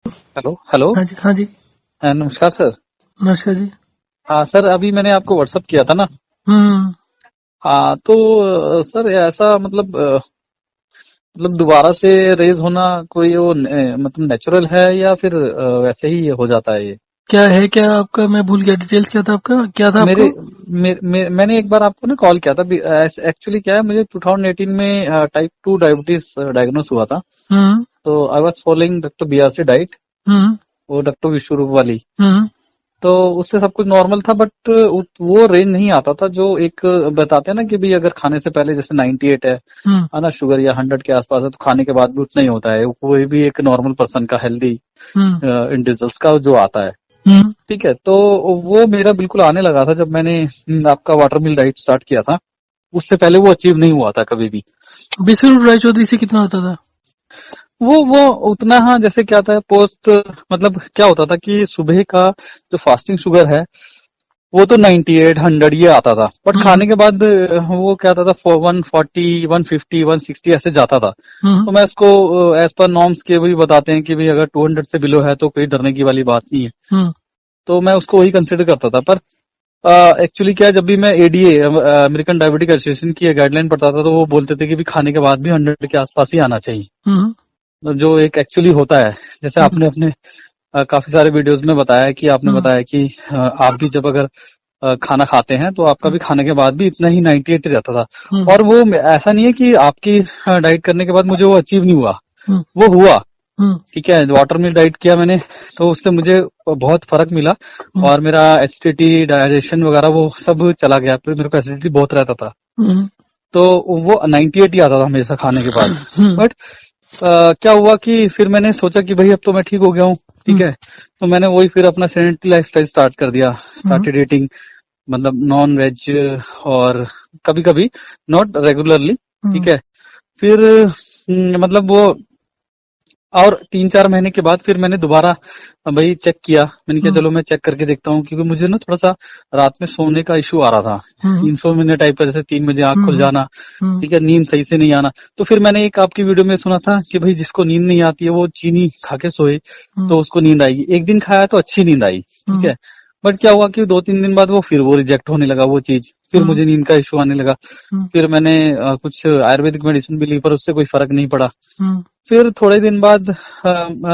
Hello hello. हाँ जी, हाँ जी। नमस्कार सर। नमस्कार जी। हाँ सर, अभी मैंने आपको व्हाट्सअप किया था ना। हम्म। हाँ तो सर ऐसा मतलब दोबारा से रेज होना कोई वो मतलब नेचुरल है या फिर वैसे ही हो जाता है ये? क्या है, क्या आपका? मैं भूल गया, डिटेल्स क्या था आपका, क्या था मेरे, आपको? मैंने एक बार आपको ना कॉल किया था। एक्चुअली क्या है, मुझे 2018 में टाइप 2 डायबिटीज डायग्नोस हुआ था। हम्म। तो I was following doctor BRC diet, hmm. वो डॉक्टर विश्वरूप वाली। हम्म। तो उससे सब कुछ नॉर्मल था, बट वो रेंज नहीं आता था जो एक बताते हैं ना कि भाई अगर खाने से पहले जैसे 98 हम्म। है ना, शुगर या 100 के आसपास है, तो खाने के बाद भी उतना ही होता है। कोई भी एक नॉर्मल पर्सन का हेल्दी हम्म। इंडिविजुअल्स का जो आता है। हम्म। ठीक है, तो वो मेरा बिल्कुल आने लगा था जब मैंने आपका वाटर मिल डाइट स्टार्ट किया था। उससे पहले वो अचीव नहीं हुआ था कभी भी। विश्वरूप रायचौधरी से कितना आता था? वो उतना, हाँ, जैसे क्या था पोस्ट, मतलब क्या होता था कि सुबह का जो फास्टिंग शुगर है वो तो 98 100 ये आता था, बट हम्म। खाने के बाद वो क्या आता था 140 150 160 ऐसे जाता था। हम्म। तो मैं इसको एज पर नॉर्म्स के भी बताते हैं कि भाई अगर 200 से बिलो है तो कोई डरने की वाली बात नहीं है। हम्म। तो मैं उसको वही कंसिडर करता था। पर एक्चुअली क्या है, जब भी मैं एडीए अमेरिकन डायबिटिक एसोसिएशन की गाइडलाइन पढ़ता था तो वो बोलते थे कि भी खाने के बाद भी 100 के आसपास ही आना चाहिए, हम्म। तो जो एक एक्चुअली होता है। जैसे हम्म। आपने अपने काफी सारे वीडियोस में बताया है कि आपने हम्म। बताया कि आप भी जब अगर खाना खाते हैं तो आपका भी खाने के बाद भी इतना ही 98 रहता था। हम्म। और वो ऐसा नहीं है कि आपकी डाइट करने के बाद मुझे वो अचीव नहीं हुआ, हम्म। वो हुआ। हम्म। ठीक है, वाटर मिल डाइट किया मैंने, तो उससे मुझे बहुत फर्क मिला। हम्म। और मेरा एसिडिटी डाइजेशन वगैरह वो सब चला गया, फिर मेरे को एसिडिटी बहुत रहता था। हम्म। तो वो 98 ही आता था हमेशा खाने के बाद। हम्म। बट क्या हुआ कि फिर मैंने सोचा कि भाई अब तो मैं ठीक हो गया हूँ। ठीक हम्म। है, तो मैंने वही फिर अपना सेडेंटरी लाइफस्टाइल स्टार्ट कर दिया, हम्म। स्टार्टेड ईटिंग, मतलब नॉन वेज, और कभी कभी, नॉट रेगुलरली। ठीक हम्म। है, फिर मतलब वो, और 3-4 महीने के बाद फिर मैंने दोबारा भाई चेक किया। मैंने कहा हम्म। चलो मैं चेक करके देखता हूँ, क्योंकि मुझे ना थोड़ा सा रात में सोने का इशू आ रहा था। हम्म। इंसोम्निया टाइप का, जैसे 3 बजे आंख खुल हम्म। जाना। हम्म। ठीक है, नींद सही से नहीं आना। तो फिर मैंने एक आपकी वीडियो में सुना था कि भाई जिसको नींद नहीं आती है वो चीनी खा के सोए तो उसको नींद आएगी। एक दिन खाया तो अच्छी नींद आई। ठीक हम्म। है, बट क्या हुआ कि 2-3 दिन बाद वो फिर वो रिजेक्ट होने लगा वो चीज, फिर हम्म। मुझे नींद का इशू आने लगा। हम्म। फिर मैंने कुछ आयुर्वेदिक मेडिसिन भी ली, पर उससे कोई फर्क नहीं पड़ा। हम्म। फिर थोड़े दिन बाद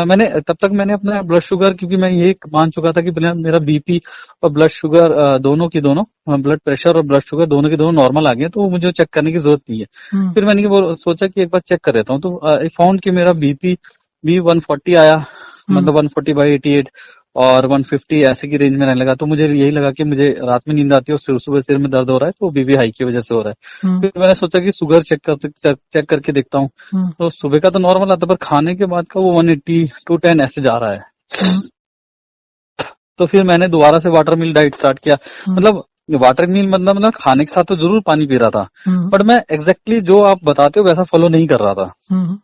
मैंने तब तक मैंने अपना ब्लड शुगर, क्योंकि मैं ये मान चुका था कि मेरा बीपी और ब्लड शुगर दोनों की दोनों, ब्लड प्रेशर और ब्लड शुगर दोनों की दोनों नॉर्मल आ गए, तो मुझे चेक करने की जरूरत नहीं है। हम्म। फिर मैंने सोचा कि एक बार चेक कर लेता हूँ, तो आई फाउंड कि मेरा बीपी भी 140 आया, हम्म। मतलब 140/88, और 150 ऐसे की रेंज में रहने लगा। तो मुझे यही लगा कि मुझे रात में नींद आती है और सुबह सिर में दर्द हो रहा है, तो बीपी हाई की वजह से हो रहा है। हम्म। फिर मैंने सोचा कि शुगर चेक करके देखता हूँ। हम्म। तो सुबह का तो नॉर्मल आता, पर खाने के बाद का वो 180 210 ऐसे जा रहा है। हम्म। तो फिर मैंने दोबारा से वाटर मिल डाइट स्टार्ट किया। हम्म। मतलब वाटर मिल मतलब खाने के साथ तो जरूर पानी पी रहा था, हम्म। बट मैं एग्जैक्टली जो आप बताते हो वैसा फॉलो नहीं कर रहा था। हम्म।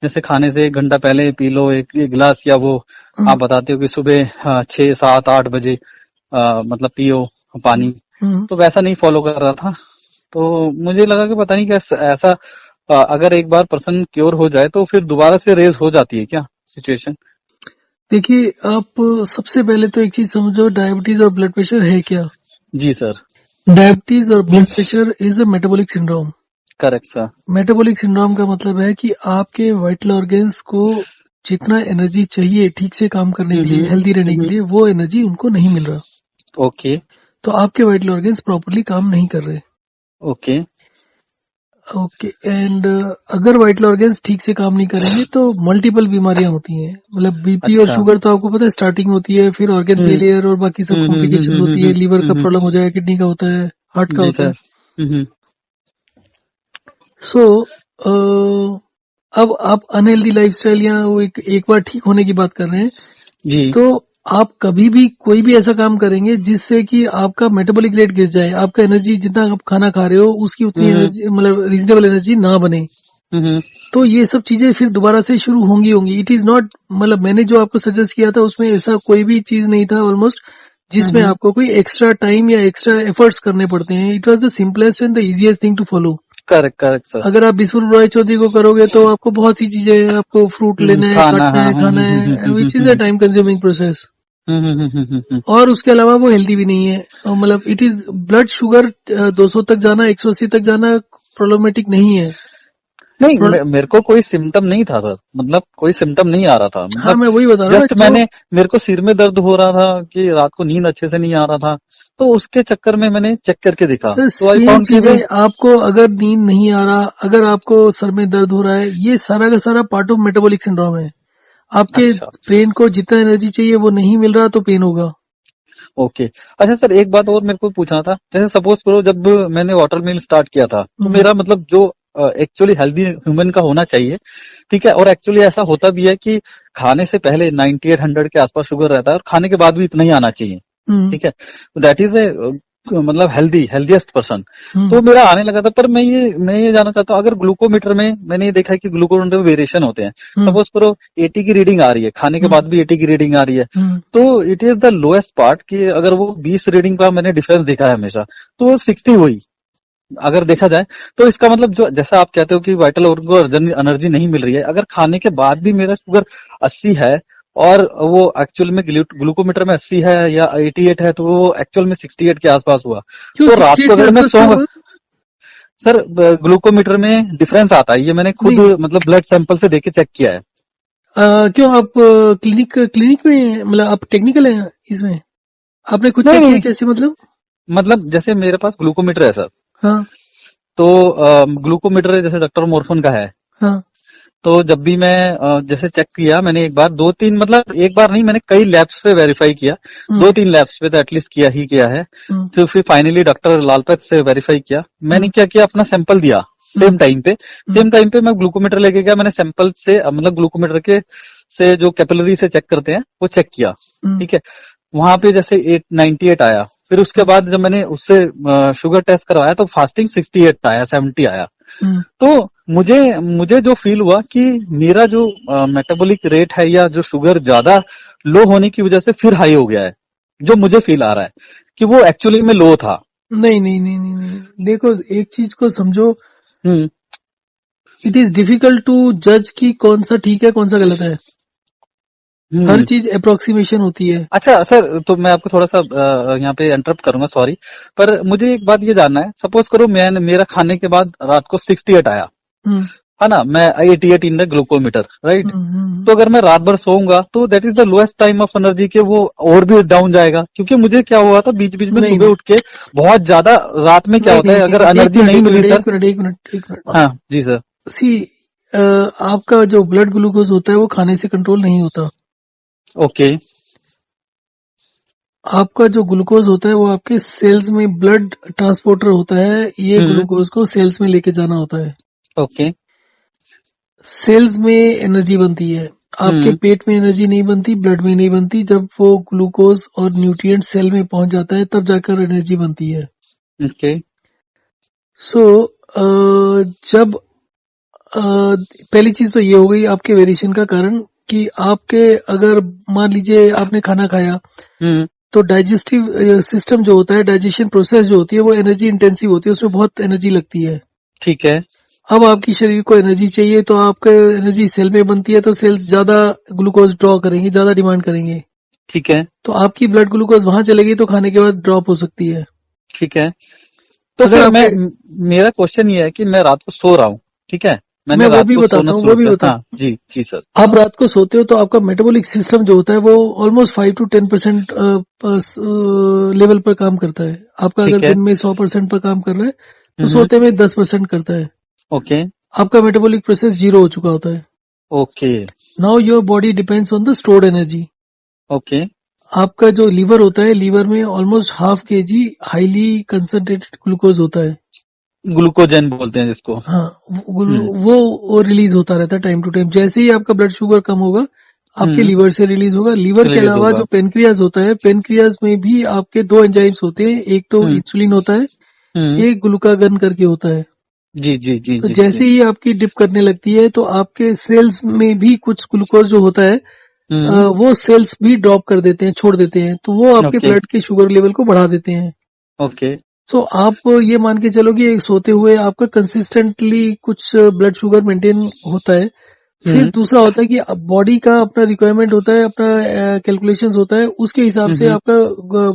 जैसे खाने से 1 घंटा पहले पी लो एक गिलास, या वो आप बताते हो कि सुबह 6 7 8 बजे मतलब पियो पानी, हम्म। तो वैसा नहीं फॉलो कर रहा था। तो मुझे लगा कि पता नहीं क्या ऐसा, अगर एक बार पर्सन क्योर हो जाए तो फिर दोबारा से रेज हो जाती है क्या सिचुएशन? देखिए, आप सबसे पहले तो एक चीज समझो, डायबिटीज और ब्लड प्रेशर है क्या? जी सर। डायबिटीज और blood pressure is a metabolic syndrome. Correct sir. Metabolic syndrome का मतलब है कि आपके वाइटल ऑर्गन्स को जितना एनर्जी चाहिए ठीक से काम करने के लिए, हेल्दी रहने के हम्म। लिए, वो एनर्जी उनको नहीं मिल रहा। ओके। तो आपके वाइटल ऑर्गन्स प्रॉपरली काम नहीं कर रहे। ओके। ओके, एंड अगर वाइटल ऑर्गन्स ठीक से काम नहीं करेंगे तो मल्टीपल बीमारियां होती हैं। मतलब बीपी और अच्छा। शुगर तो आपको पता है स्टार्टिंग होती है, फिर ऑर्गन हम्म फेलियर और बाकी सब कॉम्प्लिकेशंस होती है। लीवर का हम्म। प्रॉब्लम हो जाएगा, किडनी का होता है, हार्ट का जी होता सर। है। सो अब आप अनहेल्दी लाइफस्टाइल या वो एक बार ठीक होने की बात कर रहे हैं, जी। तो आप कभी भी कोई भी ऐसा काम करेंगे जिससे कि आपका मेटाबॉलिक रेट गिर जाए, आपका एनर्जी जितना आप खाना खा रहे हो उसकी उतनी हम्म एनर्जी, मतलब रीजनेबल एनर्जी ना बने, हम्म तो ये सब चीजें फिर दोबारा से शुरू होंगी। इट इज नॉट, मतलब मैंने जो आपको सजेस्ट किया था उसमें ऐसा कोई भी चीज नहीं था ऑलमोस्ट जिसमें हम्म। आपको कोई एक्स्ट्रा टाइम या एक्स्ट्रा एफर्ट्स करने पड़ते हैं। It was the simplest and the easiest thing to follow. Correct correct sir. अगर आप बिस्कुट रॉय चौधरी को करोगे तो आपको बहुत सी चीजें हैं, आपको फ्रूट लेना है, खाना, काटना हाँ, है, खाना है, which is a time consuming process. Hmm. और उसके अलावा वो हेल्दी भी नहीं है। मतलब इट इज ब्लड शुगर 200 तक जाना, 180 तक जाना प्रॉब्लमेटिक नहीं है। नहीं, प्रो- मेरे को कोई सिम्टम नहीं था सर, मतलब कोई सिम्टम नहीं आ रहा था, हाँ, मतलब मैं वही बता रहा हूँ ना जस्ट जो मेरे को सिर में दर्द हो रहा था कि रात को नींद अच्छे से नहीं आ रहा था, तो उसके चक्कर में मैंने चेक करके देखा, सर तो आई सेम फाउंड कि भाई। चीजें आपको अगर नींद नहीं आ रहा, अगर आपको सर में दर्द हो रहा है, ये सारा का सारा पार्ट ऑफ मेटाबॉलिक सिंड्रोम है। आपके अच्छा, ब्रेन को जितना एनर्जी चाहिए वो नहीं मिल रहा तो पेन होगा। ओके। अच्छा सर, एक बात और मेरे को पूछना था, जैसे सपोज करो जब मैंने वाटर मील स्टार्ट किया था, तो हम्म, मेरा मतलब जो एक्चुअली हेल्दी ह्यूमन का होना चाहिए, ठीक है, और एक्चुअली ऐसा होता भी है कि खाने से पहले 9800 के आसपास शुगर रहता है, और खाने के बाद भी इतना ही आना चाहिए, हम्म, ठीक है, दैट इज ए मतलब हेल्दीएस्ट पर्सन। हम्म, तो मेरा आने लगा था, पर मैं ये जानना चाहता हूँ, अगर ग्लूकोमीटर में मैंने ये देखा है कि ग्लूकोमीटर में वेरिएशन होते हैं, हम्म, सपोज करो 80 की रीडिंग आ रही है, खाने के हम्म, बाद भी 80 की रीडिंग आ रही है, हम्म। तो it is the lowest part कि अगर वो 20 रीडिंग का मैंने डिफरेंस देखा है हमेशा, तो 60 हुई अगर देखा जाए, तो इसका मतलब जो जैसा आप कहते हो कि वाइटल ऑर्गन को एनर्जी नहीं मिल रही है, अगर खाने के बाद भी मेरा शुगर 80 है और वो एक्चुअल में ग्लूकोमीटर में 80 है या 88 है, तो वो एक्चुअल में 68 के आसपास हुआ, क्यों तो रात को 68 के अगर मैं आसपास क्यों सोऊंगा। हुआ? सर, ग्लूकोमीटर में डिफरेंस आता है, ये मैंने खुद नहीं, मतलब ब्लड सैंपल से देख के चेक किया है। क्यों आप क्लिनिक में, मतलब आप टेक्निकल हैं इसमें? आपने खुद नहीं चेक किया नहीं, कैसे, मतलब? मतलब जैसे मेरे पास ग्लूकोमीटर है सर, हाँ, तो ग्लूकोमीटर जैसे डॉक्टर मोरफन का है, हाँ, तो जब भी मैं जैसे चेक किया, मैंने एक बार दो तीन, मतलब एक बार नहीं, मैंने कई लैब्स पे वेरीफाई किया, हम्म, दो तीन लैब्स पे तो एटलीस्ट किया ही किया है। हम्म, फिर फाइनली डॉक्टर लालपत से वेरीफाई किया, मैंने हम्म, क्या किया, अपना सैंपल दिया हम्म, सेम टाइम पे। हम्म, सेम टाइम पे मैं ग्लूकोमीटर लेके गया, मैंने सैंपल से मतलब ग्लूकोमीटर के से जो कैपिलरी से चेक करते हैं वो चेक किया, हम्म, ठीक है, वहां पे जैसे 898 आया। फिर उसके हम्म, बाद जब मैंने उससे शुगर टेस्ट करवाया, तो फास्टिंग 68 आया, 70 आया। हम्म। तो मुझे मुझे जो फील हुआ कि मेरा जो मेटाबॉलिक रेट है या जो शुगर ज्यादा लो होने की वजह से फिर हाई हो गया है, जो मुझे फील आ रहा है कि वो एक्चुअली में लो था। नहीं, नहीं, नहीं, नहीं, नहीं, देखो एक चीज को समझो। Hmm it is difficult to जज कि कौन सा ठीक है कौन सा गलत है। हर हम्म। चीज अप्रोक्सीमेशन होती है। अच्छा सर, तो मैं आपको थोड़ा सा यहाँ पे इंटरप्ट करूंगा, सॉरी, पर मुझे एक बात ये जानना है, सपोज करो मेरा खाने के बाद रात को 68 आया, हम्म, है ना, मैं 88 इन द ग्लूकोमीटर, राइट, हम्म, तो अगर मैं रात भर सोऊंगा तो that is the lowest time of energy के वो और भी डाउन जाएगा, क्योंकि मुझे क्या हुआ था बीच बीच में नहीं, सुबह नहीं, उठ के बहुत ज्यादा, रात में क्या नहीं, होता नहीं, है नहीं, अगर नहीं, एक एनर्जी मिनट, नहीं एक मिली मिनट, सर। एक मिनट, एक मिनट, एक मिनट। हाँ जी सर। सी, आपका जो ब्लड ग्लूकोज होता है वो खाने से कंट्रोल नहीं होता। ओके आपका जो ग्लूकोज होता है वो आपके सेल्स में ब्लड ट्रांसपोर्टर होता है, ये हम्म ग्लूकोज को सेल्स में लेके जाना होता है। ओके सेल्स में एनर्जी बनती है, आपके हम्म पेट में एनर्जी नहीं बनती, ब्लड में नहीं बनती। जब वो ग्लूकोज और न्यूट्रिएंट सेल में पहुंच जाता है तब जाकर एनर्जी बनती है। ओके सो जब पहली चीज तो ये हो गई आपके वेरिएशन का कारण कि आपके, अगर मान लीजिए आपने खाना खाया हम्म तो डाइजेस्टिव सिस्टम जो होता है, डाइजेशन प्रोसेस जो होती है वो एनर्जी इंटेंसिव होती है, उसमें बहुत एनर्जी लगती है। ठीक है अब आपकी शरीर को एनर्जी चाहिए तो आपका एनर्जी सेल में बनती है, तो सेल्स ज्यादा ग्लूकोज ड्रॉ करेंगे, ज्यादा डिमांड करेंगे। ठीक है तो आपकी ब्लड ग्लूकोज वहां चलेगी तो खाने के बाद ड्रॉप हो सकती है। ठीक है। तो अगर फिर आपके, मेरा क्वेश्चन ये है कि मैं रात को सो रहा हूँ, ठीक है, मैं मैंने वो रात भी को सोना बताता हूँ, वो शुरू भी किया, बताता हाँ जी जी सर। हूँ। आप रात को सोते हो तो आपका मेटाबॉलिक सिस्टम जो होता है वो ऑलमोस्ट 5 to 10% लेवल पर काम करता है। आपका अगर ठीक है। दिन में 100% पर काम कर रहा है तो हम्म। सोते में 10% करता है। ओके आपका मेटाबॉलिक प्रोसेस जीरो हो चुका होता है। Okay now your body depends on the stored energy. Okay आपका जो लीवर होता है, लीवर में almost ½ kg highly concentrated glucose होता है। ग्लूकोजन बोलते हैं जिसको। हाँ, हम्म वो रिलीज होता रहता है टाइम टू टाइम। जैसे ही आपका ब्लड शुगर कम होगा आपके हम्म। लीवर से रिलीज होगा। लीवर के रिलीज अलावा होगा। जो पेनक्रियाज होता है, पेनक्रियाज में भी आपके दो एंजाइम्स होते हैं, एक तो हम्म इंसुलिन होता है, हम्म। एक ग्लूकागन करके होता है। जी जी जी तो जी जैसे जी। ही आपकी डिप करने लगती है तो आपके सेल्स में भी कुछ ग्लूकोज जो होता है, हम्म। वो सेल्स भी ड्रॉप कर देते हैं, छोड़ देते हैं, तो वो आपके ओके ब्लड के शुगर लेवल को बढ़ा देते हैं। ओके सो आप ये मान के चलो कि सोते हुए आपका कंसिस्टेंटली कुछ ब्लड शुगर मेंटेन होता है। फिर दूसरा होता है कि बॉडी का अपना रिक्वायरमेंट होता है, अपना कैलकुलेशंस होता है, उसके हिसाब से आपका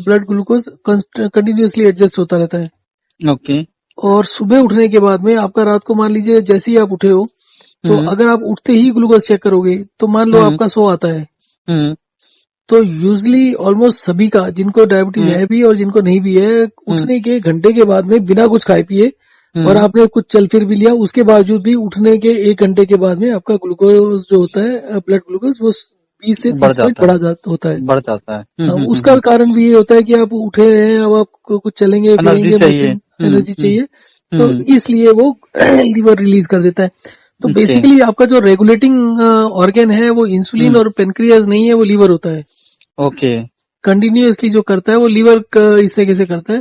ब्लड ग्लूकोज कंटिन्यूअसली एडजस्ट होता रहता है। ओके। और सुबह उठने के बाद में आपका रात को मान लीजिए जैसे ही आप उठे हो, तो अगर आप उठते ही ग्लूकोज चेक करोगे तो मान लो आपका 100 आता है, तो यूजली ऑलमोस्ट सभी का, जिनको डायबिटीज है भी और जिनको नहीं भी है, उठने के घंटे के बाद में बिना कुछ खाए पिए और आपने कुछ चल फिर भी लिया, उसके बावजूद भी उठने के 1 घंटे के बाद में आपका ग्लूकोज जो होता है, ब्लड ग्लूकोज, वो 20 से 30 पॉइंट होता है। बढ़ जाता है। उसका कारण भी ये होता है कि आप उठे हैं, अब आपको कुछ चलेंगे एनर्जी चाहिए। एनर्जी चाहिए, तो इसलिए वो लीवर रिलीज कर देता है। तो बेसिकली आपका जो रेगुलेटिंग ऑर्गन है वो इंसुलिन और पेनक्रियाज नहीं है, वो लीवर होता है। ओके। कंटिन्यूअसली जो करता है वो लीवर इस तरीके से करता है।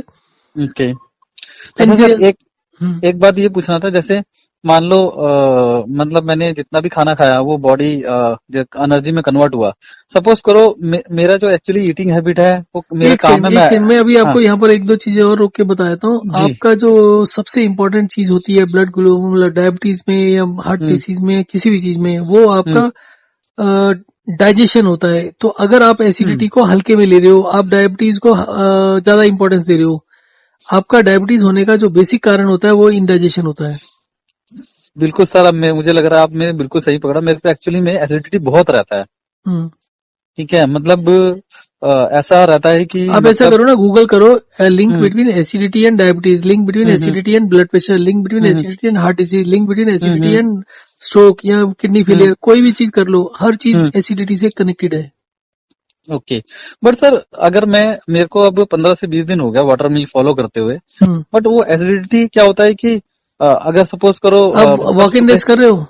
ओके। अच्छा सर, एक बात ये पूछना था, जैसे मान लो मतलब मैंने जितना भी खाना खाया वो बॉडी एनर्जी में कन्वर्ट हुआ। सपोज करो मेरा जो एक्चुअली ईटिंग हैबिट है वो मेरा काम है। मैं अभी आपको यहाँ पर 1-2 चीजें और रोक के बता देता हूँ। आपका जो सबसे इम्पोर्टेंट चीज होती है ब्लड ग्लूकोज, डायबिटीज में या हार्ट डिसीज में, किसी भी चीज में, वो आपका डाइजेशन होता है। तो अगर आप एसिडिटी को हल्के में ले रहे हो, आप डायबिटीज को ज्यादा इंपॉर्टेंस दे रहे हो, आपका डायबिटीज होने का जो बेसिक कारण होता है वो इंडाइजेशन होता है। बिल्कुल सर, अब मुझे लग रहा है आपने बिल्कुल सही पकड़ा। मेरे पे एक्चुअली में एसिडिटी बहुत रहता है। ठीक है, मतलब ऐसा रहता है कि आप ऐसा करो ना, गूगल करो link between acidity and diabetes, link between acidity and blood pressure, link between acidity and heart disease, link between acidity and stroke या किडनी फेलियर, कोई भी चीज कर लो, हर चीज एसिडिटी से कनेक्टेड है। ओके। बट सर, अगर मेरे को अब 15 से 20 दिन हो गया वाटर मिल फॉलो करते हुए, बट वो एसिडिटी क्या होता है कि अगर सपोज करो आप वॉक इन रेस्ट कर रहे हो?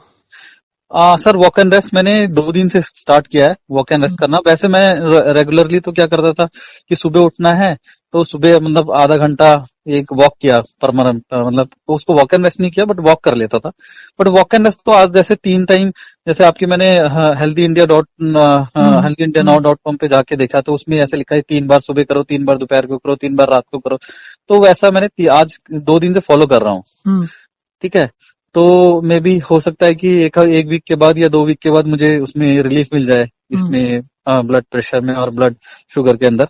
सर, वॉक एंड रेस्ट मैंने 2 दिन से स्टार्ट किया है, वॉक एंड रेस्ट करना। वैसे मैं रेगुलरली तो क्या करता था कि सुबह उठना है तो सुबह मतलब आधा घंटा एक वॉक किया परमानेंट, मतलब तो उसको वॉक एंड रेस्ट नहीं किया बट वॉक कर लेता था। बट वॉक एंड रेस्ट तो आज जैसे 3 टाइम, जैसे आपकी मैंने healthyindia.now.com पे जाके देखा तो उसमें ऐसे लिखा है 3 बार सुबह करो, 3 बार दोपहर को करो, 3 बार रात को करो। तो वैसा मैंने आज 2 दिन से फॉलो कर रहा हूँ। ठीक है, तो मे बी हो सकता है कि एक वीक के बाद या 2 वीक के बाद मुझे उसमें रिलीफ मिल जाए, इसमें ब्लड प्रेशर में और ब्लड शुगर के अंदर।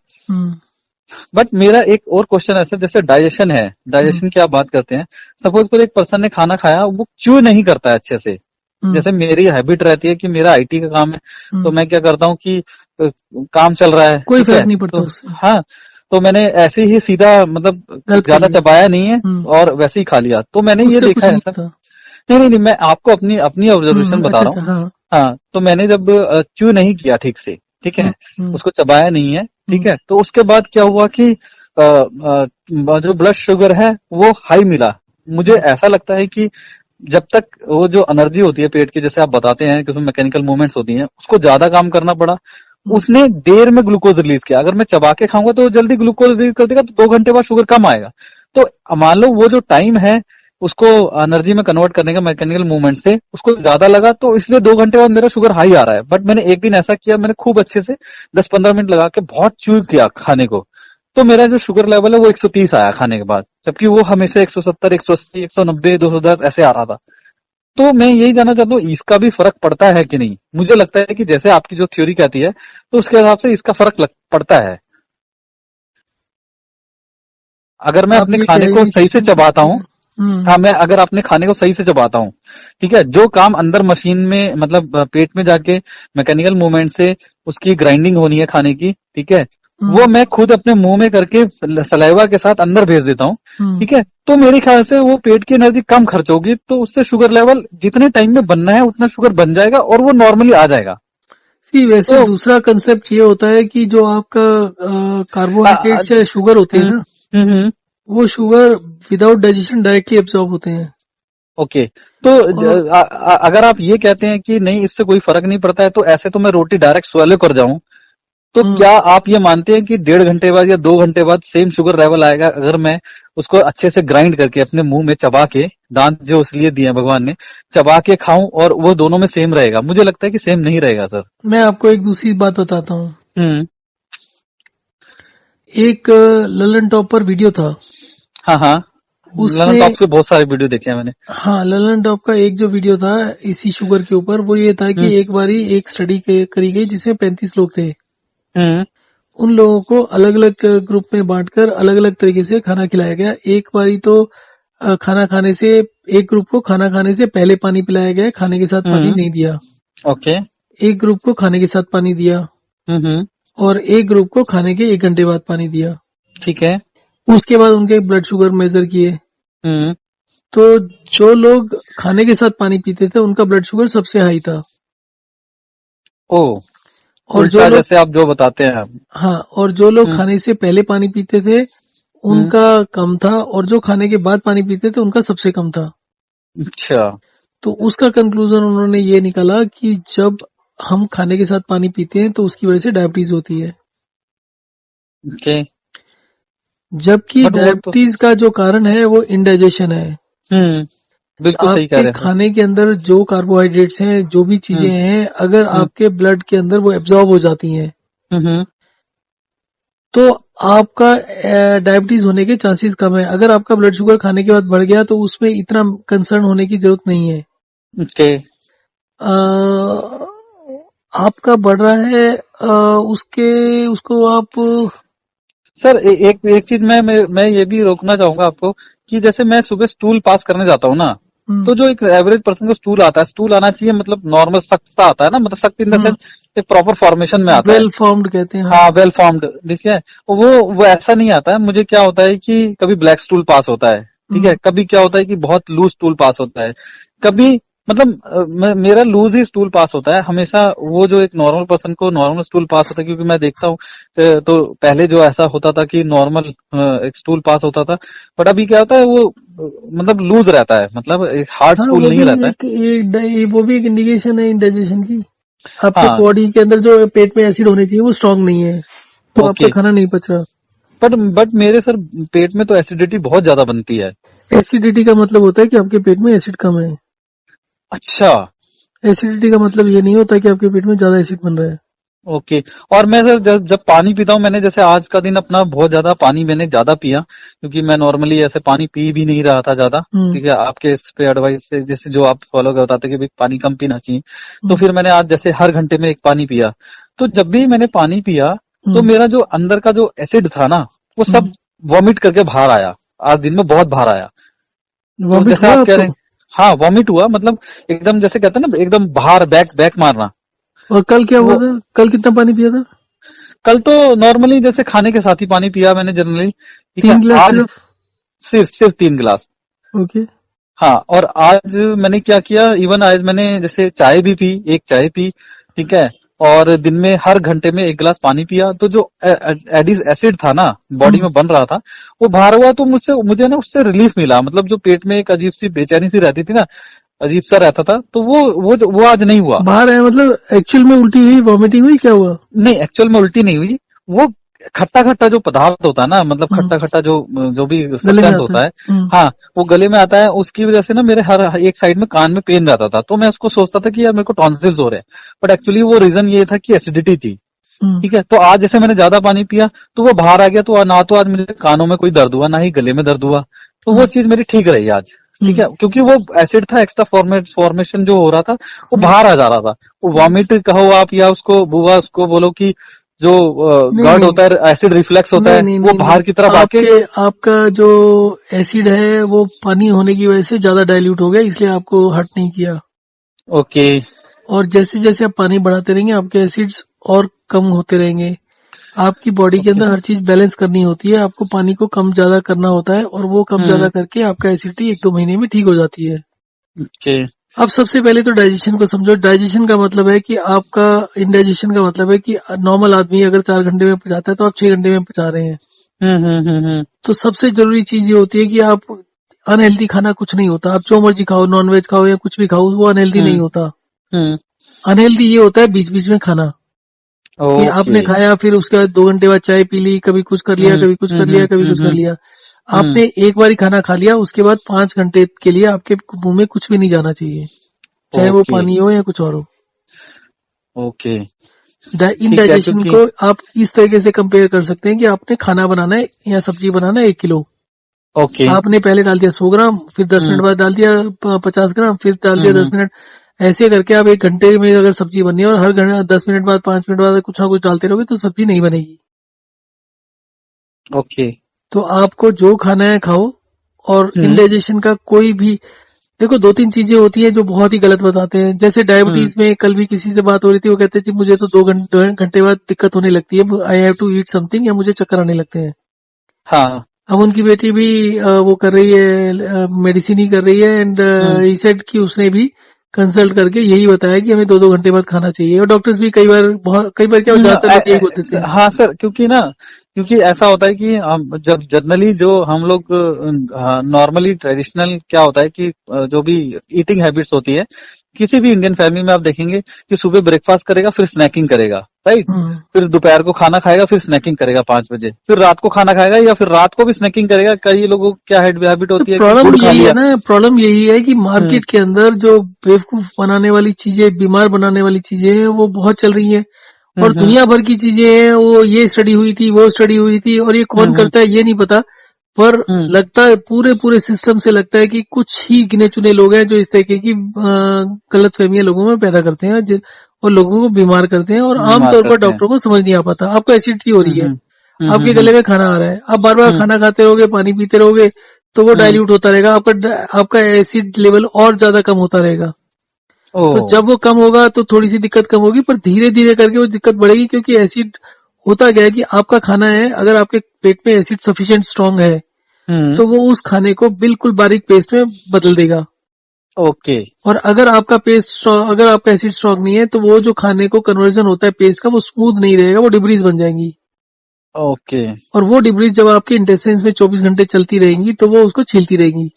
बट मेरा एक और क्वेश्चन है सर, जैसे डाइजेशन है, डाइजेशन की आप बात करते हैं। सपोज कोई एक पर्सन ने खाना खाया, वो च्यू नहीं करता है अच्छे से। जैसे मेरी हैबिट रहती है कि मेरा आईटी का काम है, तो मैं क्या करता हूँ कि काम चल रहा है, कोई फर्क नहीं पड़ता उससे। हाँ, तो मैंने ऐसे ही सीधा मतलब ज्यादा चबाया नहीं है और वैसे ही खा लिया। तो मैंने ये देखा है सर, नहीं, मैं आपको अपनी ऑब्जर्वेशन बता रहा हूँ। हाँ, तो मैंने जब च्यू नहीं किया ठीक से, ठीक है, उसको चबाया नहीं है, ठीक है, तो उसके बाद क्या हुआ कि जो ब्लड शुगर है वो हाई मिला। मुझे ऐसा लगता है कि जब तक वो जो एनर्जी होती है पेट की, जैसे आप बताते हैं कि उसमें मैकेनिकल मूवमेंट्स होती हैं, उसको ज्यादा काम करना पड़ा। उसने देर में ग्लूकोज रिलीज किया। अगर मैं चबा के खाऊंगा तो जल्दी ग्लूकोज रिलीज कर देगा, तो 2 घंटे बाद शुगर कम आएगा। तो मान लो वो जो टाइम है उसको एनर्जी में कन्वर्ट करने का मैकेनिकल मूवमेंट से उसको ज्यादा लगा, तो इसलिए 2 घंटे बाद मेरा शुगर हाई आ रहा है। बट मैंने एक दिन ऐसा किया, मैंने खूब अच्छे से 10-15 मिनट लगा के बहुत च्यू किया खाने को, तो मेरा जो शुगर लेवल है वो 130 आया खाने के बाद, जबकि वो हमेशा 170, 180, 190, 210 ऐसे आ रहा था। तो मैं यही जानना चाहता हूँ, इसका भी फर्क पड़ता है कि नहीं? मुझे लगता है कि जैसे आपकी जो थ्योरी कहती है, तो उसके हिसाब से इसका फर्क पड़ता है। अगर मैं अपने खाने को सही से चबाता हूँ, हाँ, मैं अगर अपने खाने को सही से चबाता हूँ, ठीक है, जो काम अंदर मशीन में मतलब पेट में जाके मैकेनिकल मूवमेंट से उसकी ग्राइंडिंग होनी है खाने की, ठीक है, वो मैं खुद अपने मुंह में करके सलाइवा के साथ अंदर भेज देता हूँ, ठीक है, तो मेरे ख्याल से वो पेट की एनर्जी कम खर्च होगी, तो उससे शुगर लेवल जितने टाइम में बनना है उतना शुगर बन जाएगा और वो नॉर्मली आ जाएगा। वैसे तो दूसरा कंसेप्ट ये होता है कि जो आपका कार्बोहाइड्रेट्स या शुगर होते हैं ना, वो sugar without digestion directly absorb होते हैं। ओके, तो अगर आप ये कहते हैं कि नहीं इससे कोई फर्क नहीं पड़ता है, तो ऐसे तो मैं रोटी डायरेक्ट स्वेलो कर जाऊं, तो क्या आप ये मानते हैं कि 1.5 घंटे बाद या 2 घंटे बाद सेम शुगर लेवल आएगा अगर मैं उसको अच्छे से ग्राइंड करके अपने मुंह में चबा के, दांत जो इसलिए दिए हैं भगवान ने, चबा के खाऊं, और वो दोनों में सेम रहेगा? मुझे लगता है कि सेम नहीं रहेगा सर। मैं आपको एक दूसरी बात बताता हूँ। एक ललन टॉप पर वीडियो था, हाँ हाँ, ललन उसमें टॉप के बहुत सारे वीडियो देखे हैं मैंने। हाँ, ललन टॉप का एक जो वीडियो था इसी शुगर के ऊपर, वो ये था हम्म कि एक बारी एक स्टडी करी गई जिसमें 35 लोग थे। हम्म उन लोगों को अलग अलग ग्रुप में बांटकर अलग अलग तरीके से खाना खिलाया गया। एक बारी तो खाना खाने से एक ग्रुप को खाना खाने से पहले पानी पिलाया गया, खाने के साथ पानी हम्म। नहीं दिया। ओके। एक ग्रुप को खाने के साथ पानी दिया हम्म। और एक ग्रुप को खाने के 1 घंटे बाद पानी दिया। ठीक है। उसके बाद उनके ब्लड शुगर मेजर किए, हम्म। तो जो लोग खाने के साथ पानी पीते थे उनका ब्लड शुगर सबसे हाई था। ओ, और जो उल्टा लोग जैसे आप जो बताते हैं आप। हाँ, और जो लोग हम्म खाने से पहले पानी पीते थे हम्म। उनका कम था, और जो खाने के बाद पानी पीते थे उनका सबसे कम था। अच्छा। तो उसका कंक्लूजन उन्होंने ये निकाला कि जब हम खाने के साथ पानी पीते हैं तो उसकी वजह से डायबिटीज होती है, ओके। जबकि बट वो तो डायबिटीज का जो कारण है वो इंडाइजेशन है। बिल्कुल सही कह आपके रहे हैं खाने के अंदर जो कार्बोहाइड्रेट्स हैं, जो भी चीजें हम्म हैं, अगर हम्म आपके ब्लड के अंदर वो एब्जॉर्ब हो जाती हैं हम्म। तो आपका डायबिटीज होने के चांसेस कम है। अगर आपका ब्लड शुगर खाने के बाद बढ़ गया तो उसमें इतना कंसर्न होने की जरूरत नहीं है। ओके। अ, आपका बढ़ रहा है, उसके उसको आप सर एक चीज मैं ये भी रोकना चाहूंगा आपको कि जैसे मैं सुबह स्टूल पास करने जाता हूँ ना, हम्म तो जो एक एवरेज पर्सन को स्टूल आता है, स्टूल आना चाहिए मतलब नॉर्मल सख्त सा आता है ना, मतलब सख्त इन द हम्म सेंस एक प्रॉपर फॉर्मेशन में आता है। वेल फॉर्म्ड कहते हैं, हाँ। हाँ, वेल फॉर्म्ड, देखिए वो ऐसा नहीं आता है। मुझे क्या होता है कि कभी ब्लैक स्टूल पास होता है, ठीक है, हम्म कभी क्या होता है कि बहुत लूज स्टूल पास होता है, कभी मतलब मेरा लूज ही स्टूल पास होता है हमेशा। वो जो एक नॉर्मल पर्सन को नॉर्मल स्टूल पास होता है, क्योंकि मैं देखता हूँ तो पहले जो ऐसा होता था कि नॉर्मल एक स्टूल पास होता था, बट अभी क्या होता है वो मतलब लूज रहता है, मतलब एक हार्ड हाँ, स्टूल वो नहीं भी रहता है। वो भी एक इंडिकेशन है इंडाइजेशन की। आपके हाँ। बॉडी के अंदर जो पेट में एसिड होने चाहिए वो स्ट्रांग नहीं है, तो आपका ओके। खाना नहीं पच रहा। बट मेरे सर पेट में तो एसिडिटी बहुत ज्यादा बनती है। एसिडिटी का मतलब होता है कि आपके पेट में एसिड कम है। अच्छा। एसिडिटी का मतलब ये नहीं होता कि आपके पेट में ज्यादा एसिड बन रहा है। ओके। और मैं सर जब पानी पीता हूँ, मैंने जैसे आज का दिन अपना बहुत ज्यादा पानी मैंने ज्यादा पिया, क्योंकि मैं नॉर्मली ऐसे पानी पी भी नहीं रहा था ज्यादा। हम्म ठीक है, आपके इस पे एडवाइस से जैसे जो आप फॉलो बताते कि भाई पानी कम पीना चाहिए, तो हम्म फिर मैंने आज जैसे हर घंटे में एक पानी पिया। तो जब भी मैंने पानी पिया तो हम्म मेरा जो अंदर का जो एसिड था ना, वो हम्म सब वॉमिट करके बाहर आया। आज दिन में बहुत बाहर आया। तो वॉमिट जैसे हुआ आप कह आपको? रहे हैं, हाँ वॉमिट हुआ, मतलब एकदम जैसे कहते हैं ना एकदम बाहर बैक बैक मारना। और कल क्या हुआ वो था? कल कितना पानी पिया था? कल तो नॉर्मली जैसे खाने के साथ ही पानी पिया मैंने जनरली। ठीक है। 3 गिलास आज सिर्फ? सिर्फ 3 गिलास। ओके। हाँ, और आज मैंने क्या किया, इवन आज मैंने जैसे चाय भी पी, एक चाय पी। ठीक है। और दिन में हर घंटे में 1 गिलास पानी पिया, तो जो एडिस एसिड था ना बॉडी हम्म में बन रहा था, वो बाहर हुआ, तो मुझे ना उससे रिलीफ मिला। मतलब जो पेट में एक अजीब सी बेचैनी सी रहती थी ना, अजीब सा रहता था, तो वो आज नहीं हुआ। बाहर आया मतलब एक्चुअल में उल्टी हुई, वॉमिटिंग हुई, क्या हुआ? नहीं, एक्चुअल में उल्टी नहीं हुई। वो खट्टा खट्टा जो पदार्थ होता है ना, मतलब हम्म खट्टा खट्टा जो जो भी गले में सब्सटेंस आता है। होता है, हाँ, वो गले में आता है। उसकी वजह से ना मेरे हर एक साइड में कान में पेन रहता था, तो मैं उसको सोचता था कि यार मेरे को टॉन्सिल्स हो रहे हैं, बट एक्चुअली वो रीजन ये था कि एसिडिटी थी। हम्म ठीक है। तो आज जैसे मैंने ज्यादा पानी पिया, तो वो बाहर आ गया, तो ना तो आज मुझे कानों में कोई दर्द हुआ, ना ही गले में दर्द हुआ। तो वो हम्म चीज मेरी ठीक रही आज। ठीक हम्म है, क्योंकि वो एसिड था, एक्स्ट्रा फॉर्मेशन जो हो रहा था, वो हम्म बाहर आ जा रहा था। वो हम्म। वॉमिट कहो आप, या उसको बुआ उसको बोलो कि जो नहीं गर्ड नहीं होता है, एसिड रिफ्लेक्स होता नहीं है, नहीं वो नहीं नहीं, बाहर की तरफ आके। आपके आपका जो एसिड है वो पानी होने की वजह से ज्यादा डाइल्यूट हो गया, इसलिए आपको हर्ट नहीं किया। ओके। और जैसे जैसे आप पानी बढ़ाते रहेंगे आपके एसिड्स और कम होते रहेंगे। आपकी बॉडी के ओके। अंदर हर चीज बैलेंस करनी होती है, आपको पानी को कम ज्यादा करना होता है, और वो कम ज्यादा हम्म। करके आपका एसिडिटी 1-2 महीने में ठीक हो जाती है। ओके। अब सबसे पहले तो डाइजेशन को समझो। डाइजेशन का मतलब है कि आपका इंडाइजेशन का मतलब है कि नॉर्मल आदमी अगर 4 घंटे में पचाता है तो आप 6 घंटे में पचा रहे हैं। हम्म। तो सबसे जरूरी चीज ये होती है कि आप अनहेल्दी खाना कुछ नहीं होता। आप जो मर्जी खाओ, नॉनवेज खाओ या कुछ भी खाओ, वो अनहेल्दी नहीं हम्म होता। हम्म। अनहेल्दी ये होता है बीच बीच में खाना, कि ओके। आपने खाया फिर उसके बाद 2 घंटे बाद चाय पी ली, कभी कुछ कर लिया, कभी कुछ कर लिया, कभी कुछ कर लिया। हम्म। आपने एक बारी खाना खा लिया, उसके बाद 5 घंटे के लिए आपके मुंह में कुछ भी नहीं जाना चाहिए, चाहे वो ओके। पानी हो या कुछ और हो। ओके। ठीक है, इनडाइजेशन क्योंकि को आप इस तरीके से कंपेयर कर सकते हैं कि आपने खाना बनाना है या सब्जी बनाना है 1 किलो, ओके। आपने पहले डाल दिया 100 ग्राम, फिर 10 मिनट बाद डाल दिया 50 ग्राम, फिर डाल दिया 10 मिनट। ऐसे करके आप 1 घंटे में अगर सब्जी बननी है और हर घंटे 10 मिनट बाद 5 मिनट बाद कुछ ना कुछ डालते रहोगे तो सब्जी नहीं बनेगी। ओके। तो आपको जो खाना है खाओ, और इंडाइजेशन का कोई भी, देखो 2-3 चीजें होती है जो बहुत ही गलत बताते हैं। जैसे डायबिटीज में कल भी किसी से बात हो रही थी, वो कहते थे मुझे तो 2 घंटे बाद दिक्कत होने लगती है, I have to eat something, या मुझे चक्कर आने लगते हैं। हाँ। अब उनकी बेटी भी वो कर रही है, मेडिसिन ही कर रही है, एंड ही सेड कि उसने भी कंसल्ट करके यही बताया कि हमें 2-2 घंटे बाद खाना चाहिए। और डॉक्टर्स भी कई बार क्या, ज्यादातर लोग यही बोल देते हैं। हाँ सर, क्योंकि ऐसा होता है कि हम जब जनरली जो हम लोग नॉर्मली ट्रेडिशनल क्या होता है कि जो भी ईटिंग हैबिट्स होती है, किसी भी इंडियन फैमिली में आप देखेंगे कि सुबह ब्रेकफास्ट करेगा, फिर स्नैकिंग करेगा, राइट। फिर दोपहर को खाना खाएगा, फिर स्नैकिंग करेगा 5 बजे, फिर रात को खाना खाएगा, या फिर रात को भी स्नैकिंग करेगा। कई लोगों को क्या हैबिट होती है कि प्रॉब्लम गुड़ खा यही है लिया। ना, प्रॉब्लम यही है कि मार्केट के अंदर जो बेवकूफ बनाने वाली चीजें, बीमार बनाने वाली चीजें हैं, वो बहुत चल रही हैं। और दुनिया भर की चीजें हैं, वो ये स्टडी हुई थी, वो स्टडी हुई थी, और ये कौन करता है ये नहीं पता। पर लगता है पूरे सिस्टम से लगता है कि कुछ ही गिने चुने लोग हैं जो इस तरीके की गलत फहमियां लोगों में पैदा करते हैं, और लोगों को बीमार करते हैं। और बीमार आमतौर पर करते हैं। डॉक्टरों को समझ नहीं आ पाता। आपको एसिडिटी हो रही है, आपके हम्म। गले में खाना आ रहा है, आप बार बार खाना खाते रहोगे, पानी पीते रहोगे, तो वो डाइल्यूट होता रहेगा, आपका एसिड लेवल और ज्यादा कम होता रहेगा। तो ओ। जब वो कम होगा तो थोड़ी सी दिक्कत कम होगी, पर धीरे धीरे करके वो दिक्कत बढ़ेगी, क्योंकि एसिड होता क्या है कि आपका खाना है, अगर आपके पेट में एसिड सफिशिएंट स्ट्रांग है तो वो उस खाने को बिल्कुल बारीक पेस्ट में बदल देगा। ओके। और अगर आपका एसिड स्ट्रांग नहीं है तो वो जो खाने को कन्वर्जन होता है पेस्ट का, वो स्मूथ नहीं रहेगा, वो डिब्रीज बन जाएंगी। ओके। और वो डिब्रीज जब आपके इंटेस्टाइन्स में 24 घंटे चलती रहेंगी तो वो उसको छीलती रहेंगी।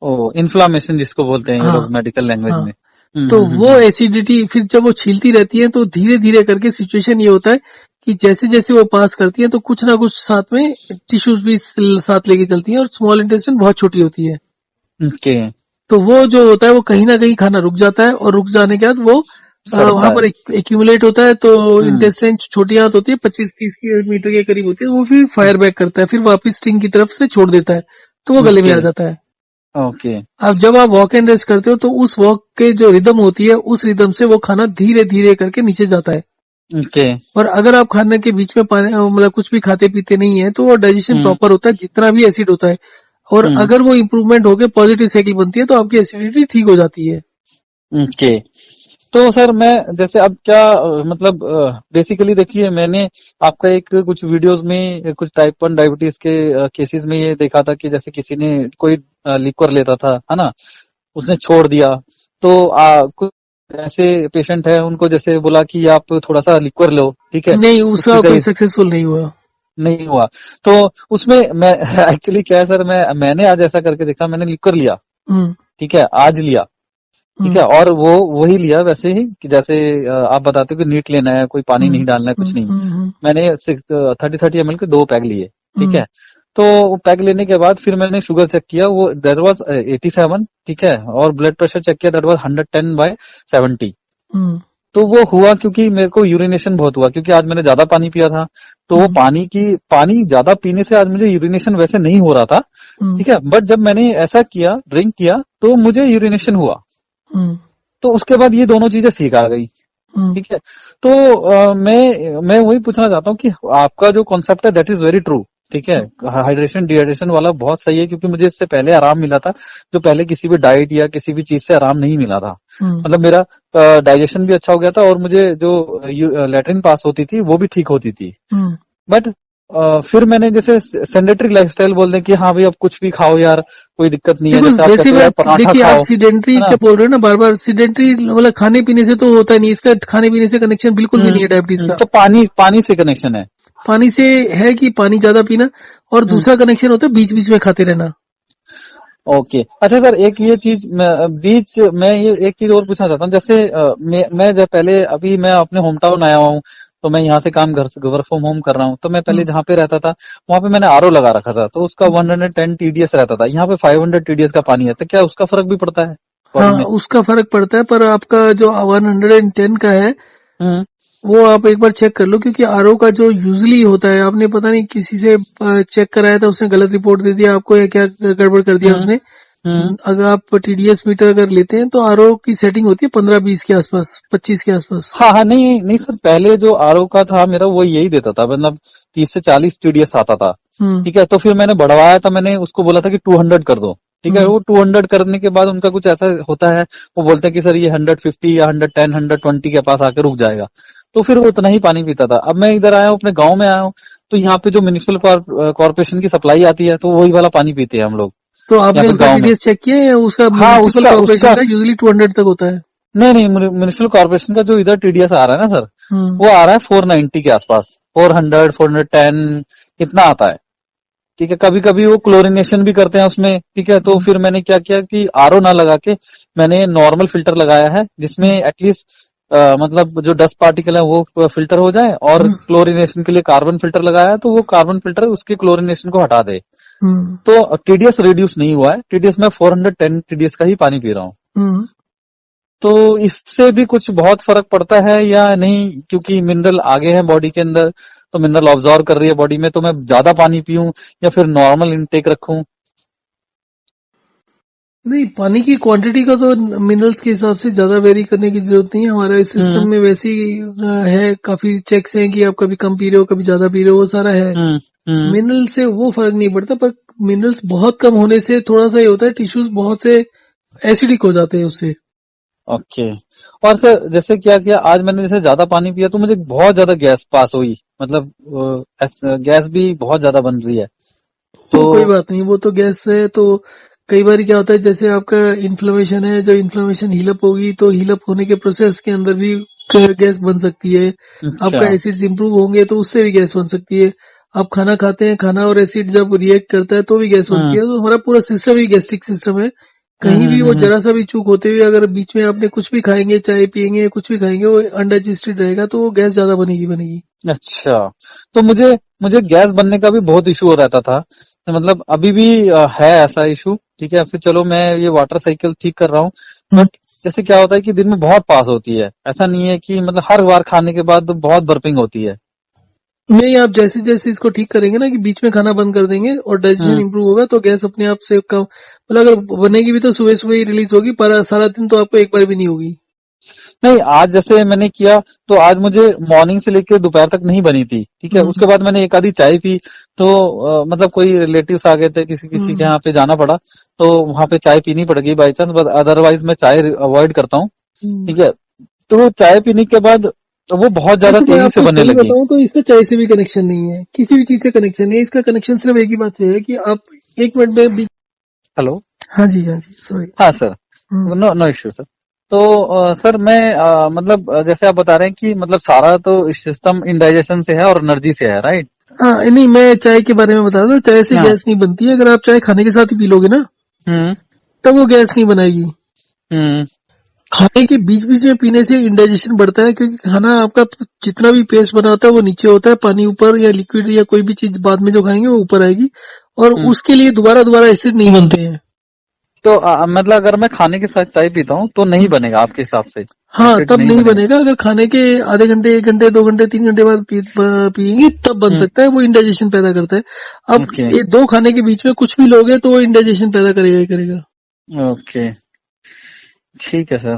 ओ, इन्फ्लामेशन जिसको बोलते हैं ये हाँ, लोग मेडिकल लैंग्वेज हाँ। में। तो वो एसिडिटी फिर जब वो छीलती रहती है तो धीरे धीरे करके सिचुएशन ये होता है कि जैसे जैसे वो पास करती है तो कुछ ना कुछ साथ में टिश्यूज भी साथ लेके चलती हैं, और स्मॉल इंटेस्टाइन बहुत छोटी होती है। ओके। तो वो जो होता है वो कहीं ना कहीं खाना रुक जाता है, और रुक जाने के बाद वो सड़ता वहां है। पर एक्यूमुलेट होता है। तो इंटेस्टाइन छोटी आंत होती है, 25-30 मीटर के करीब होती है, वो फिर फायर बैक करता है, फिर वापस स्टिंग की तरफ से छोड़ देता है, तो वो गले में ओके। आ जाता है। ओके। अब जब आप वॉक एंड रेस्ट करते हो तो उस वॉक के जो रिदम होती है, उस रिदम से वो खाना धीरे धीरे करके नीचे जाता है। ओके। और अगर आप खाने के बीच में पानी मतलब कुछ भी खाते पीते नहीं है तो वो डाइजेशन प्रॉपर होता है, जितना भी एसिड होता है। और अगर वो इम्प्रूवमेंट होकर पॉजिटिव साइकिल बनती है तो आपकी एसिडिटी ठीक हो जाती है। ओके। तो सर मैं जैसे अब क्या मतलब बेसिकली देखिए, मैंने आपका एक कुछ वीडियोस में कुछ टाइप 1 डायबिटीज के केसेस में ये देखा था कि जैसे किसी ने कोई लिक्वर लेता था, है ना, उसने छोड़ दिया। तो कुछ ऐसे पेशेंट है, उनको जैसे बोला कि आप थोड़ा सा लिक्वर लो, ठीक है, नहीं, उसकी उसका कोई सक्सेसफुल नहीं हुआ। नहीं हुआ। तो उसमें मैं एक्चुअली क्या है सर, मैंने आज ऐसा करके देखा, मैंने लिक्वर लिया, हम्म, ठीक है, आज लिया, ठीक हम्म, है, और वो वही लिया वैसे ही कि जैसे आप बताते हो कि नीट लेना है, कोई पानी नहीं हम्म, डालना है, कुछ नहीं। हम्म, मैंने 30 ml के 2 पैक लिए, ठीक हम्म, है। तो वो पैक लेने के बाद फिर मैंने शुगर चेक किया, वो देयर वाज 87, ठीक है, और ब्लड प्रेशर चेक किया, देयर वाज 110/70। हम्म, तो वो हुआ क्योंकि मेरे को यूरिनेशन बहुत हुआ, क्योंकि आज मैंने ज्यादा पानी पिया था। तो वो हम्म, पानी ज्यादा पीने से आज मुझे यूरिनेशन वैसे नहीं हो रहा था, हम्म, ठीक है, बट जब मैंने ऐसा किया, ड्रिंक किया, तो मुझे यूरिनेशन हुआ। हम्म, तो उसके बाद ये दोनों चीजें सीख आ गई, हम्म। ठीक है। तो मैं वही पूछना चाहता हूँ कि आपका जो कॉन्सेप्ट है दैट इज वेरी ट्रू, ठीक है, हाइड्रेशन डिहाइड्रेशन वाला बहुत सही है, क्योंकि मुझे इससे पहले आराम मिला था, जो पहले किसी भी डाइट या किसी भी चीज से आराम नहीं मिला था। मतलब मेरा डाइजेशन भी अच्छा हो गया था, और मुझे जो लैट्रिन पास होती थी वो भी ठीक होती थी। बट फिर मैंने जैसे सेडेंटरी लाइफस्टाइल बोल दें कि हाँ भाई अब कुछ भी खाओ यार, कोई दिक्कत नहीं है, बिल्कुल, जैसे आप वैसी कहते हो यार बात पराठा देखिए, आप खाओ, सीडेंट्री है ना। क्या बोल रहे हो ना, बार बार सीडेंट्री मतलब खाने पीने से तो होता नहीं, इसका खाने पीने से कनेक्शन बिल्कुल भी नहीं है डायबिटीज का। तो पानी से कनेक्शन है। पानी से है कि पानी ज्यादा पीना, और दूसरा कनेक्शन होता है बीच बीच में खाते रहना। ओके। अच्छा सर, एक ये चीज मैं ये एक चीज और पूछना चाहता हूँ, जैसे मैं जब पहले अभी मैं अपने होम टाउन आया हुआ हूँ, तो मैं यहाँ से काम घर से वर्क फ्रॉम होम कर रहा हूँ। तो मैं पहले जहाँ पे रहता था वहां पे मैंने आरओ लगा रखा था, तो उसका 110 टीडीएस रहता था, यहाँ पे 500 टीडीएस का पानी है, तो क्या उसका फर्क भी पड़ता है हाँ, बॉडी में? उसका फर्क पड़ता है, पर आपका जो 110 का है हम्म वो आप एक बार चेक कर लो, क्योंकि आरओ का जो यूजली होता है, आपने पता नहीं किसी से चेक कराया था, उसने गलत रिपोर्ट दे दिया आपको, या क्या गड़बड़ कर दिया उसने। अगर आप टीडीएस मीटर अगर लेते हैं तो आरओ की सेटिंग होती है 15-20 के आसपास, 25 के आसपास। हाँ हाँ, नहीं नहीं सर, पहले जो आरओ का था मेरा वो यही देता था, मतलब 30 से 40 टीडीएस आता था। ठीक है, तो फिर मैंने बढ़वाया था, मैंने उसको बोला था कि 200 कर दो। ठीक है, वो 200 करने के बाद उनका कुछ ऐसा होता है, वो बोलते हैं कि सर ये 150 या 110 120 के पास आकर रुक जाएगा, तो फिर वो उतना ही पानी पीता था। अब मैं इधर आया हूँ, अपने गाँव में आया हूँ, तो यहाँ पे जो म्यूनिसिपल कॉर्पोरेशन की सप्लाई आती है, तो वही वाला पानी पीते हैं हम लोग तो यहाँ आपने पे उसका गाँव में। टीडीएस चेक किया है, या उसका हाँ, म्यूनिसिपल उसका कॉर्पोरेशन उसका का यूजली 200 तक होता है? नहीं नहीं, म्यूनिसिपल कॉर्पोरेशन का जो इधर टीडीएस आ रहा है ना सर, हम्म। वो आ रहा है 490 के आसपास, 400 410 इतना आता है। ठीक है, कभी कभी वो क्लोरिनेशन भी करते हैं उसमें। ठीक है, तो फिर मैंने क्या किया कि आरओ ना लगा के मैंने नॉर्मल फिल्टर लगाया है, जिसमें एटलीस्ट मतलब जो डस्ट पार्टिकल है वो फिल्टर हो जाए, और क्लोरिनेशन के लिए कार्बन फिल्टर लगाया है, तो वो कार्बन फिल्टर उसके क्लोरिनेशन को हटा दे। तो टीडीएस रिड्यूस नहीं हुआ है, टीडीएस में 410 टीडीएस का ही पानी पी रहा हूँ। तो इससे भी कुछ बहुत फर्क पड़ता है या नहीं, क्योंकि मिनरल आगे है बॉडी के अंदर, तो मिनरल ऑब्जॉर्व कर रही है बॉडी में, तो मैं ज्यादा पानी पीऊं या फिर नॉर्मल इनटेक रखूं? नहीं, पानी की क्वांटिटी का तो मिनरल्स के हिसाब से ज्यादा वेरी करने की जरूरत नहीं है। हमारे सिस्टम में वैसे ही है, काफी चेक्स हैं कि आप कभी कम पी रहे हो, कभी ज्यादा पी रहे हो, वो सारा है। मिनरल से वो फर्क नहीं पड़ता, पर मिनरल्स बहुत कम होने से थोड़ा सा ये होता है, टिश्यूज बहुत से एसिडिक हो जाते हैं उससे। ओके। और सर जैसे क्या किया, आज मैंने जैसे ज्यादा पानी पिया तो मुझे बहुत ज्यादा गैस पास हुई, मतलब गैस भी बहुत ज्यादा बन रही है। तो कोई बात नहीं, वो तो गैस है। तो कई बार क्या होता है, जैसे आपका इन्फ्लेमेशन है, जो इन्फ्लेमेशन हीलअप होगी, तो हीलअप होने के प्रोसेस के अंदर भी गैस बन सकती है। अच्छा। आपका एसिड्स इंप्रूव होंगे तो उससे भी गैस बन सकती है। आप खाना खाते हैं, खाना और एसिड जब रिएक्ट करता है तो भी गैस बनती है। तो हमारा पूरा सिस्टम ही गैस्ट्रिक सिस्टम है। कहीं भी वो जरा सा भी चूक होते हुए अगर बीच में आपने कुछ भी खाएंगे, चाय पियेंगे, कुछ भी खाएंगे, वो अनडाइजेस्टेड रहेगा, तो वो गैस ज्यादा बनेगी। अच्छा, तो मुझे मुझे गैस बनने का भी बहुत इशू हो रहता था, तो मतलब अभी भी है ऐसा इशू। ठीक है, फिर चलो मैं ये वाटर साइकिल ठीक कर रहा हूँ, बट जैसे क्या होता है कि दिन में बहुत पास होती है, ऐसा नहीं है कि मतलब हर बार खाने के बाद बहुत बर्पिंग होती है। नहीं, आप जैसे जैसे इसको ठीक करेंगे ना, कि बीच में खाना बंद कर देंगे और डाइजेशन इंप्रूव होगा, तो गैस अपने आप से कम, मतलब अगर बनेगी भी तो सुबह सुबह ही रिलीज होगी, पर सारा दिन तो आपको एक बार भी नहीं होगी। नहीं, आज जैसे मैंने किया तो आज मुझे मॉर्निंग से लेकर दोपहर तक नहीं बनी थी। ठीक है, उसके बाद मैंने एक आधी चाय पी, तो मतलब कोई रिलेटिव्स आ गए थे, किसी किसी के यहाँ पे जाना पड़ा, तो वहां पे चाय पीनी पड़ गई बाई चांस, बट अदरवाइज मैं चाय अवॉइड करता हूँ। ठीक है, तो चाय पीने के बाद वो बहुत ज्यादा तो मैं तेजी से आपको बनने सही लगी। बताऊं तो इसका चाय से भी कनेक्शन नहीं है, किसी भी चीज से कनेक्शन नहीं है। इसका कनेक्शन सिर्फ एक ही बात से है कि आप 1 मिनट में भी। हेलो। हाँ जी, हाँ जी, सॉरी। हाँ sir, no no issue sir. तो सर मैं मतलब जैसे आप बता रहे हैं कि मतलब सारा तो सिस्टम इंडाइजेशन से है और एनर्जी से है, राइट? हाँ, नहीं, मैं चाय के बारे में बता रहा था। चाय से हाँ। गैस नहीं बनती है। अगर आप चाय खाने के साथ ही पी लोगे ना, हम्म तब वो गैस नहीं बनाएगी। हम्म खाने के बीच बीच में पीने से इंडाइजेशन बढ़ता है, क्योंकि खाना आपका जितना भी पेस्ट बना होता है वो नीचे होता है, पानी ऊपर, या लिक्विड या कोई भी चीज बाद में जो खाएंगे वो ऊपर आएगी, और उसके लिए दोबारा दोबारा एसिड नहीं बनते हैं। तो मतलब अगर मैं खाने के साथ चाय पीता हूँ तो नहीं बनेगा आपके हिसाब से? हाँ, एसिड तब नहीं नहीं बनेगा? बनेगा। अगर खाने के आधे घंटे, 1 घंटे, 2 घंटे, 3 घंटे बाद पियेंगे, तब बन सकता है। वो इंडाइजेशन पैदा करता है। अब ओके ये 2 खाने के बीच में कुछ भी लोगे तो वो इंडाइजेशन पैदा करेगा ही करेगा। ओके, ठीक है सर।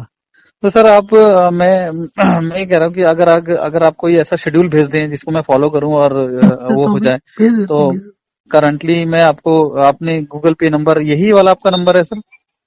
तो सर आप मैं ये कह रहा हूँ कि अगर आप कोई ऐसा शेड्यूल भेज दें जिसको मैं फॉलो करूं और वो हो जाए, भेज देता तो हूँ, भेज देता करंटली मैं आपको, आपने गूगल पे नंबर यही वाला आपका नंबर है सर? हूँ।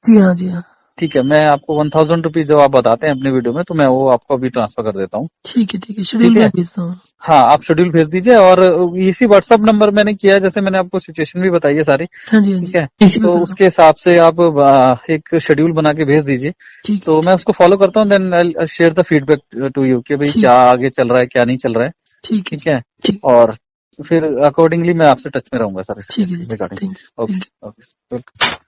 जी हाँ, जी हाँ। ठीक है, मैं आपको 1000 रुपीज जो आप बताते हैं अपने वीडियो में, तो मैं वो आपको अभी ट्रांसफर कर देता हूँ। ठीक है, ठीक है, शेड्यूल ठीक में है, भेजता हूँ। हाँ आप शेड्यूल भेज दीजिए, और इसी व्हाट्सअप नंबर मैंने किया है, जैसे मैंने आपको सिचुएशन भी बताई है सारी। हाँ जी, हाँ ठीक जी, है, इसी पे तो कर दो। उसके हिसाब से आप एक शेड्यूल बना के भेज दीजिए, ठीक है, तो मैं उसको फॉलो करता हूँ, then I share the feedback to you कि भाई क्या ठीक है, आगे चल रहा है क्या नहीं चल रहा है। ठीक है ठीक जी, है, ठीक, और फिर अकॉर्डिंगली मैं आपसे टच में रहूंगा सर इसके ठीक है जी, regarding. Thank you, okay thank you. Okay.